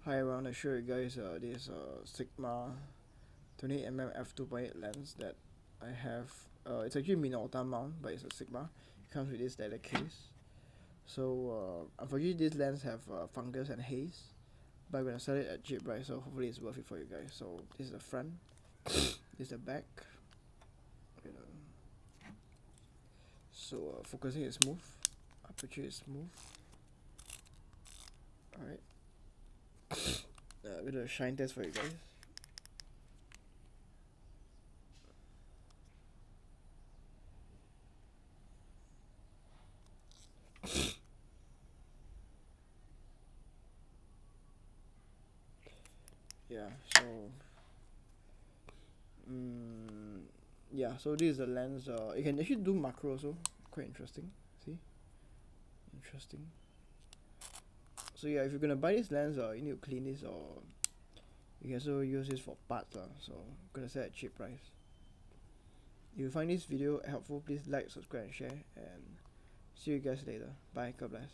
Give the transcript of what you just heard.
Hi, I want to show you guys this Sigma 28mm f2.8 lens that I have. It's actually Minolta mount, but it's a Sigma. It comes with this leather case. So unfortunately, this lens have fungus and haze, but I'm gonna sell it at cheap price. So hopefully it's worth it for you guys. So this is the front, this is the back. You know. So focusing is smooth, aperture is smooth. All right. I'm gonna shine test for you guys. Yeah, so yeah, so this is the lens. You can actually do macro also, quite interesting. See, interesting. So yeah, if you're gonna buy this lens, you need to clean this, or you can also use this for parts. So I'm gonna sell at cheap price. If you find this video helpful, please like, subscribe, and share, and see you guys later. Bye. God bless.